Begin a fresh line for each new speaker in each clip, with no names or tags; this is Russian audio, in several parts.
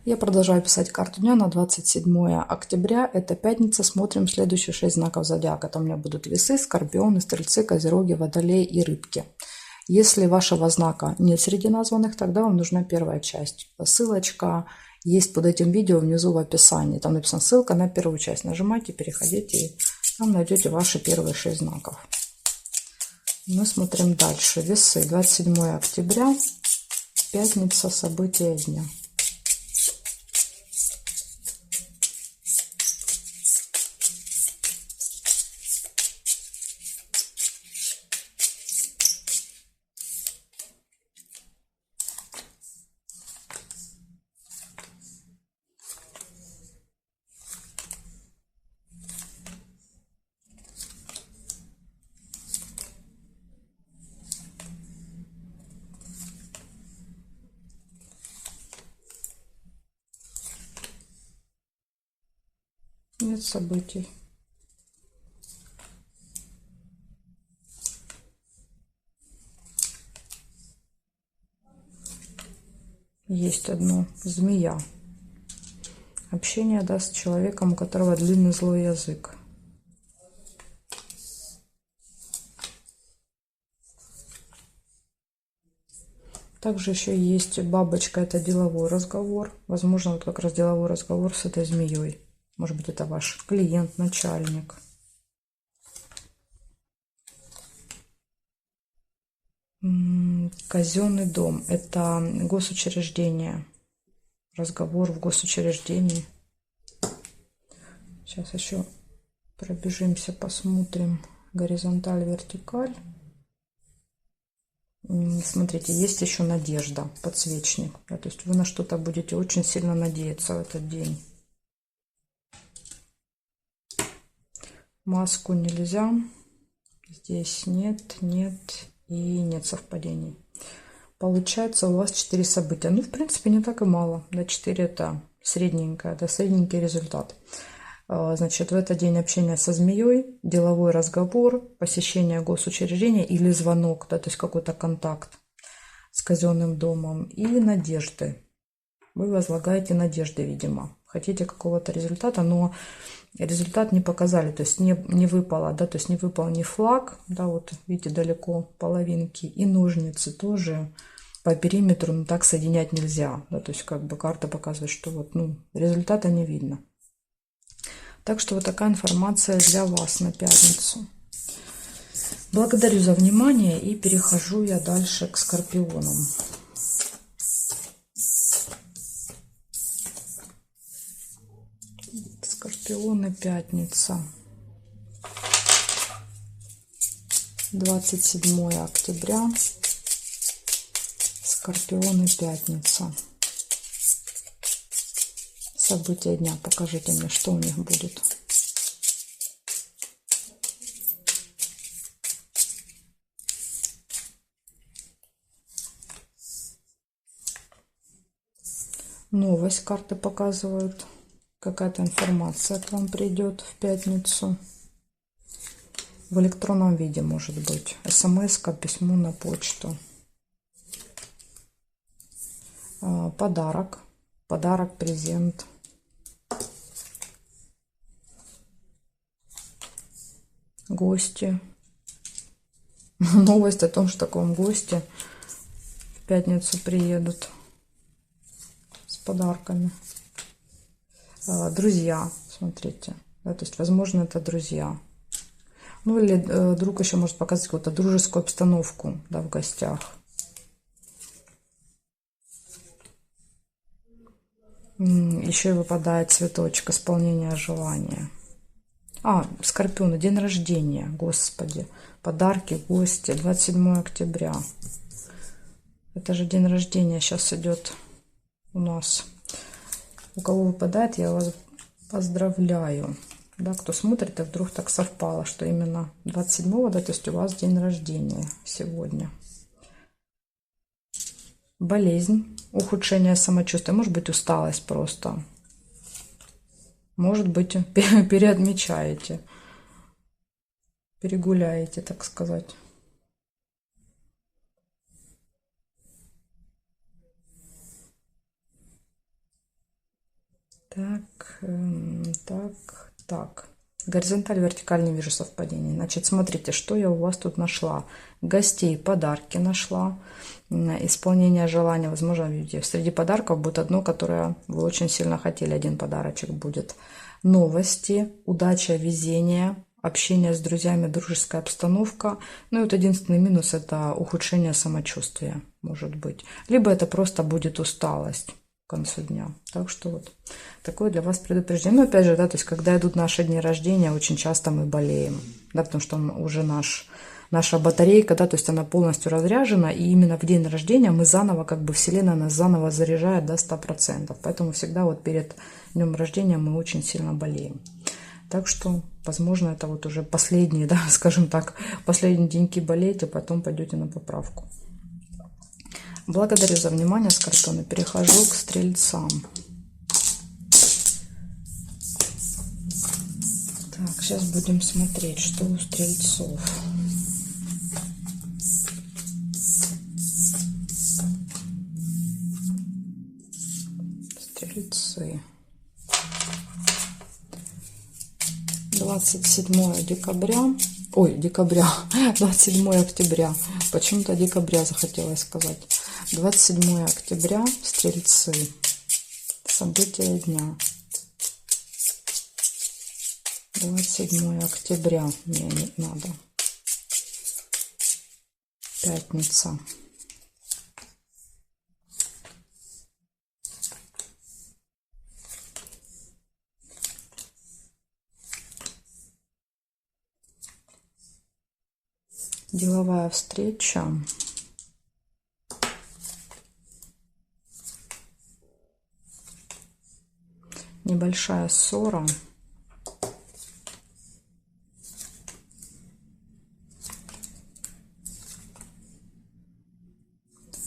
Я продолжаю писать карту дня на 27 октября. Это пятница. Смотрим следующие 6 знаков зодиака. Там у меня будут весы, скорпионы, стрельцы, козероги, водолеи и рыбки. Если вашего знака нет среди названных, тогда вам нужна первая часть. Ссылочка есть под этим видео внизу в описании. Там написана ссылка на первую часть. Нажимайте, переходите, и там найдете ваши первые 6 знаков. Мы смотрим дальше. Весы. 27 октября. Пятница. События дня. Нет событий. Есть одно. Змея. Общение даст с человеком, у которого длинный злой язык. Также еще есть бабочка. Это деловой разговор. Возможно, вот как раз деловой разговор с этой змеей. Может быть, это ваш клиент, начальник. Казенный дом. Это госучреждение. Разговор в госучреждении. Сейчас еще пробежимся, посмотрим. Горизонталь, вертикаль. Смотрите, есть еще надежда, подсвечник. Да, то есть вы на что-то будете очень сильно надеяться в этот день. Маску нельзя. Здесь нет, нет и нет совпадений. Получается у вас 4 события. Ну, в принципе, не так и мало. Да, 4 это средненькое, это средненький результат. Значит, в этот день общение со змеей, деловой разговор, посещение госучреждения или звонок, да, то есть какой-то контакт с казенным домом и надежды. Вы возлагаете надежды, видимо. Хотите какого-то результата, но результат не показали, то есть не выпало, да, то есть не выпал ни флаг, да, вот видите, далеко половинки, и ножницы тоже по периметру, но так соединять нельзя, да, то есть как бы карта показывает, что вот, ну, результата не видно. Так что вот такая информация для вас на пятницу. Благодарю за внимание и перехожу я дальше к скорпионам. Скорпионы, пятница. 27 октября. Скорпионы, пятница. События дня. Покажите мне, что у них будет. Новость карты показывают. Какая-то информация к вам придет в пятницу. В электронном виде, может быть. СМС-ка, письмо на почту. Подарок. Подарок, презент. Гости. Новость о том, что к вам гости в пятницу приедут с подарками. Друзья, смотрите. Да, то есть, возможно, это друзья. Ну, или друг еще может показать какую-то дружескую обстановку, да, в гостях. Еще и выпадает цветочек, исполнение желания. Скорпионы, день рождения, господи. Подарки, гости, 27 октября. Это же день рождения сейчас идет у нас. У кого выпадает, я вас поздравляю. Да, кто смотрит, и вдруг так совпало, что именно 27-го, да, то есть у вас день рождения сегодня. Болезнь, ухудшение самочувствия, может быть усталость просто. Может быть переотмечаете, перегуляете, так сказать. Так, так. Горизонталь, вертикаль не вижу совпадений. Значит, смотрите, что я у вас тут нашла. Гостей, подарки нашла. Исполнение желания. Возможно, видите, среди подарков будет одно, которое вы очень сильно хотели. Один подарочек будет. Новости, удача, везение, общение с друзьями, дружеская обстановка. Ну и вот единственный минус — это ухудшение самочувствия, может быть. Либо это просто будет усталость к концу дня. Так что вот такое для вас предупреждение. Но опять же, да, то есть когда идут наши дни рождения, очень часто мы болеем, да, потому что уже наша батарейка, да, то есть она полностью разряжена, и именно в день рождения мы заново, как бы Вселенная нас заново заряжает до 100%. Поэтому всегда вот перед днем рождения мы очень сильно болеем. Так что, возможно, это вот уже последние, да, скажем так, последние деньки болеть, а потом пойдете на поправку. Благодарю за внимание, Скорпионы. Перехожу к Стрельцам. Так, сейчас будем смотреть, что у Стрельцов. Стрельцы. 27 декабря. Ой, декабря. 27 октября. Почему-то декабря захотелось сказать. 27 октября, Стрельцы. События дня. 27 октября. Мне не надо. Пятница. Деловая встреча. Небольшая ссора.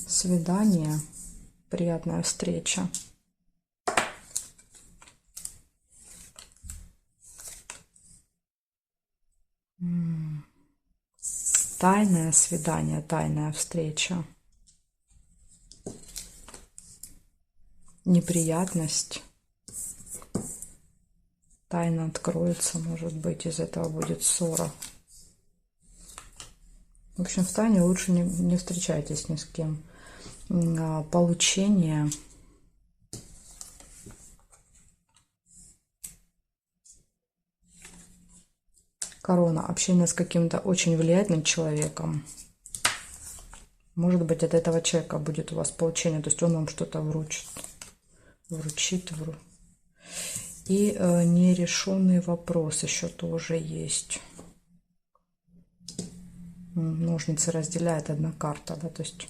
Свидание. Приятная встреча. Тайное свидание, тайная встреча. Неприятность. Тайна откроется, может быть, из этого будет ссора. В общем, в тайне лучше не встречайтесь ни с кем. Получение. Корона. Общение с каким-то очень влиятельным человеком. Может быть, от этого человека будет у вас получение. То есть он вам что-то вручит. И нерешенный вопрос еще тоже есть. Ножницы разделяет одна карта. Да? То есть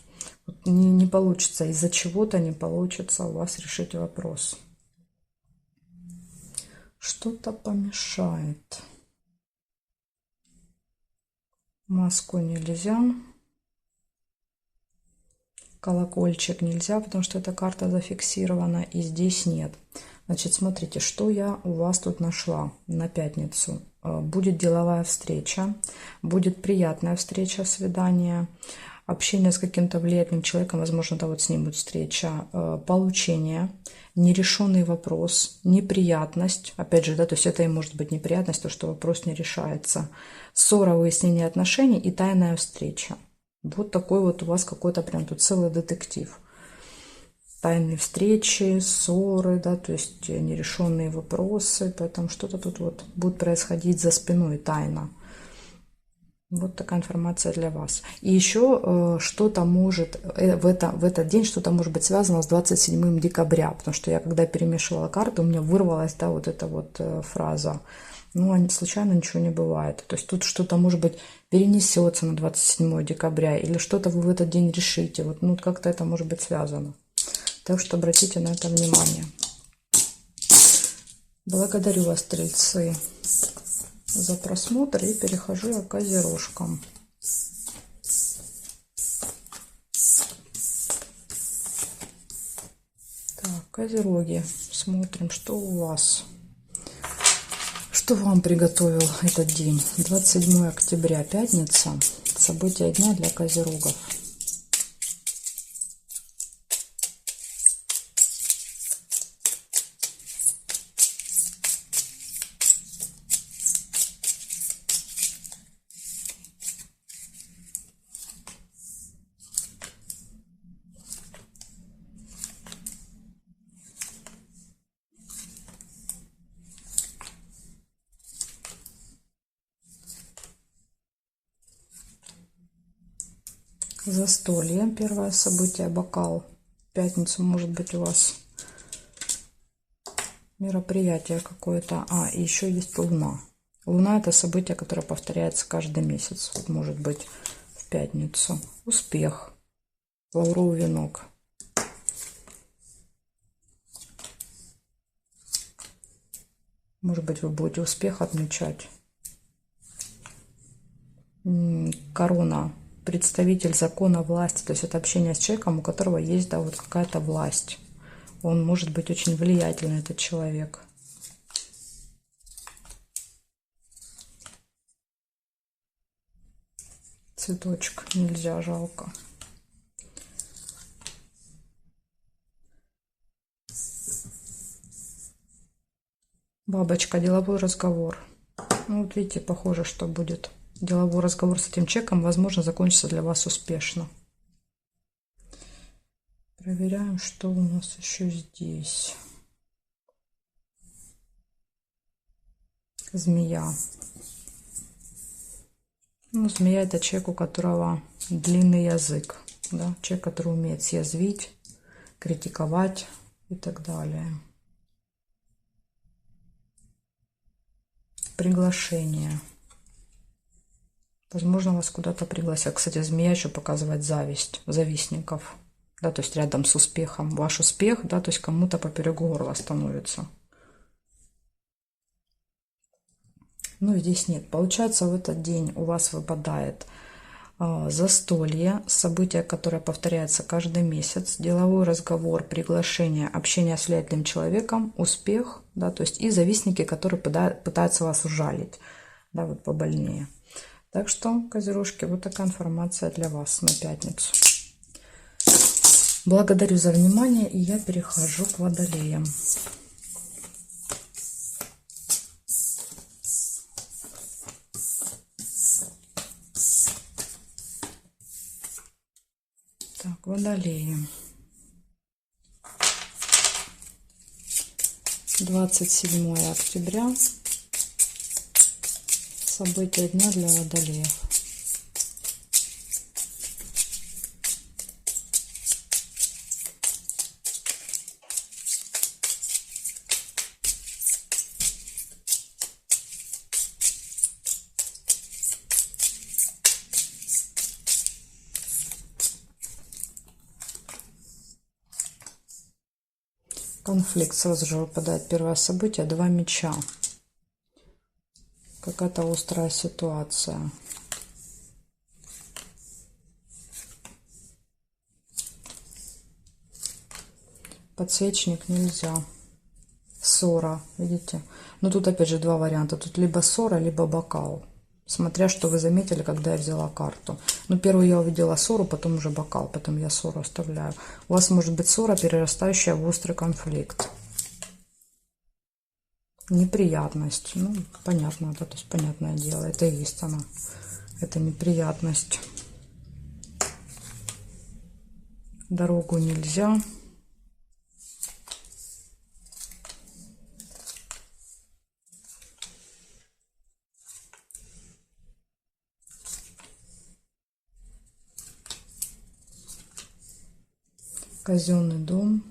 не получится, из-за чего-то не получится у вас решить вопрос. Что-то помешает. Маску нельзя. Колокольчик нельзя, потому что эта карта зафиксирована. И здесь нет. Значит, смотрите, что я у вас тут нашла на пятницу. Будет деловая встреча. Будет приятная встреча, свидание. Общение с каким-то влиятельным человеком. Возможно, да, вот с ним будет встреча. Получение. Нерешенный вопрос. Неприятность. Опять же, да, то есть это и может быть неприятность, то, что вопрос не решается. Ссора, выяснение отношений и тайная встреча. Вот такой вот у вас какой-то прям тут целый детектив. Тайные встречи, ссоры, да, то есть нерешенные вопросы. Поэтому что-то тут вот будет происходить за спиной тайно. Вот такая информация для вас. И еще что-то может, в этот день что-то может быть связано с 27 декабря. Потому что я когда перемешивала карты, у меня вырвалась, да, вот эта вот фраза. Ну, случайно ничего не бывает. То есть тут что-то, может быть, перенесется на 27 декабря. Или что-то вы в этот день решите. Вот, ну, как-то это может быть связано. Так что обратите на это внимание. Благодарю вас, Стрельцы, за просмотр. И перехожу я к Козерожкам. Так, Козероги. Смотрим, что у вас. Что вам приготовил этот день? 27 октября, пятница. События дня для Козерогов. Застолье, первое событие, бокал. В пятницу может быть у вас мероприятие какое-то. И еще есть луна. Луна — это событие, которое повторяется каждый месяц. Вот может быть в пятницу. Успех. Лавровый венок. Может быть, вы будете успех отмечать. Корона. Представитель закона, власти. То есть это общение с человеком, у которого есть, да, вот какая-то власть. Он может быть очень влиятельный, этот человек. Цветочек нельзя, жалко. Бабочка, деловой разговор. Ну вот видите, похоже, что будет деловой разговор с этим человеком, возможно, закончится для вас успешно. Проверяем, что у нас еще здесь. Змея. Ну, змея — это человек, у которого длинный язык. Да? Человек, который умеет съязвить, критиковать и так далее. Приглашение. Возможно, вас куда-то пригласят. Кстати, змея еще показывает зависть, завистников. Да, то есть рядом с успехом. Ваш успех, да, то есть кому-то поперек горла становится. Ну, здесь нет. Получается, в этот день у вас выпадает застолье, событие, которое повторяется каждый месяц, деловой разговор, приглашение, общение с влиятельным человеком, успех, да, то есть и завистники, которые пытаются вас ужалить, да, вот побольнее. Так что, козерожки, вот такая информация для вас на пятницу. Благодарю за внимание, и я перехожу к водолеям. Так, водолеи. 27 октября. События дня для водолеев. Конфликт. Сразу же выпадает первое событие. 2 меча. Какая-то острая ситуация. Подсвечник нельзя. Ссора, видите? Но тут опять же два варианта. Тут либо ссора, либо бокал. Смотря, что вы заметили, когда я взяла карту. Ну, первую я увидела ссору, потом уже бокал. Потом я ссору оставляю. У вас может быть ссора, перерастающая в острый конфликт. Неприятность. Ну, понятно, да, то есть понятное дело. Это и есть она. Это неприятность. Дорогу нельзя. Казенный дом.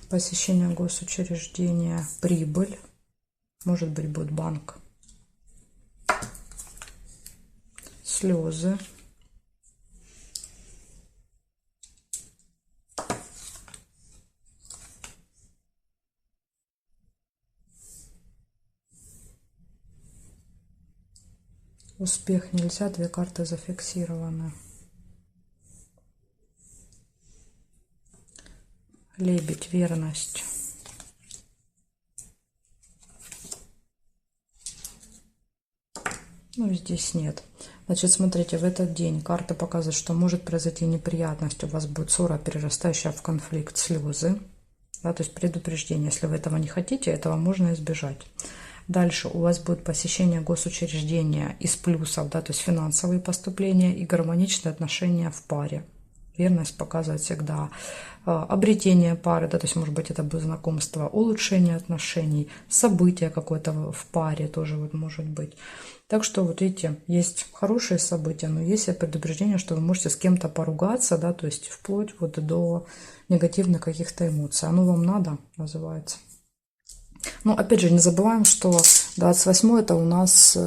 Посещение госучреждения. Прибыль. Может быть, будет банк. Слезы. Успех нельзя. 2 карты зафиксированы. Лебедь. Верность. Ну, здесь нет. Значит, смотрите, в этот день карта показывает, что может произойти неприятность. У вас будет ссора, перерастающая в конфликт, слезы. Да, то есть предупреждение. Если вы этого не хотите, этого можно избежать. Дальше у вас будет посещение госучреждения из плюсов, да, то есть финансовые поступления и гармоничные отношения в паре. верность показывает всегда обретение пары, да, то есть, может быть, это будет знакомство, улучшение отношений, событие какое-то в паре тоже вот может быть. Так что, вот видите, есть хорошие события, но есть и предупреждение, что вы можете с кем-то поругаться, да, то есть вплоть вот до негативных каких-то эмоций. Оно вам надо, называется. Но, опять же, не забываем, что 28 это у нас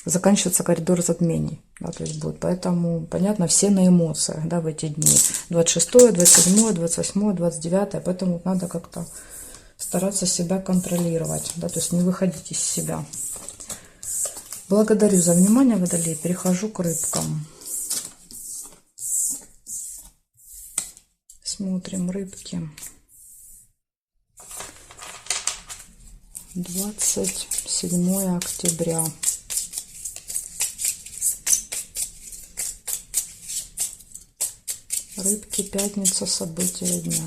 заканчивается коридор затмений, да, то есть будет. Поэтому, понятно, все на эмоциях, да, в эти дни. 26, 27, 28, 29, поэтому вот надо как-то стараться себя контролировать, да, то есть не выходить из себя. Благодарю за внимание, Водолей. Перехожу к рыбкам. Смотрим рыбки. 27 октября. Рыбки, пятница, события дня.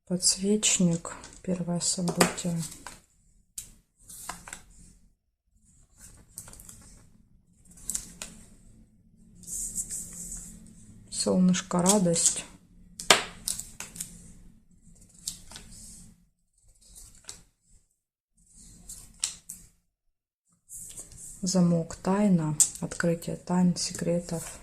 Подсвечник, первое событие. Солнышко, радость. Замок, тайна, открытие тайн, секретов.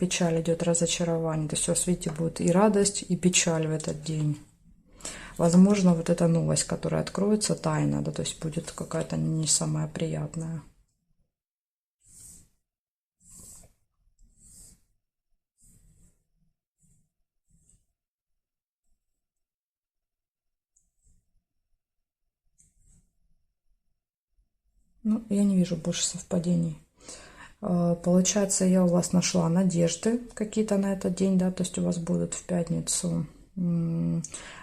Печаль идет, разочарование. То есть у вас, видите, будет и радость, и печаль в этот день. Возможно, вот эта новость, которая откроется, тайна, да, то есть будет какая-то не самая приятная. Ну, я не вижу больше совпадений. Получается, я у вас нашла надежды какие-то на этот день, да, то есть у вас будут в пятницу.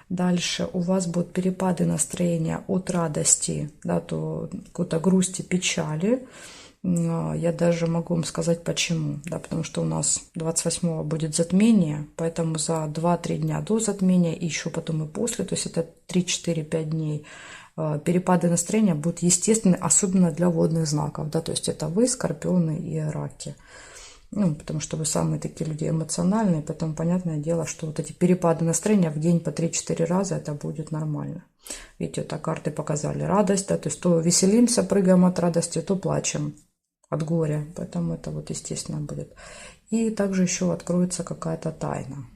Дальше у вас будут перепады настроения от радости, да, то какой-то грусти, печали. Я даже могу вам сказать почему, да, потому что у нас 28-го будет затмение, поэтому за 2-3 дня до затмения и еще потом и после, то есть это 3-4-5 дней, перепады настроения будут естественны, особенно для водных знаков, да, то есть это вы, скорпионы и раки. Ну, потому что вы самые такие люди эмоциональные, поэтому понятное дело, что вот эти перепады настроения в день по 3-4 раза, это будет нормально. Видите, это карты показали радость, да, то есть то веселимся, прыгаем от радости, то плачем от горя, поэтому это вот естественно будет. И также еще откроется какая-то тайна.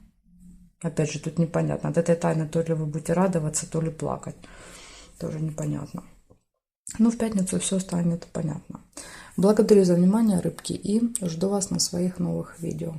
Опять же, тут непонятно, от этой тайны то ли вы будете радоваться, то ли плакать. Тоже непонятно. Но в пятницу все станет понятно. Благодарю за внимание, рыбки, и жду вас на своих новых видео.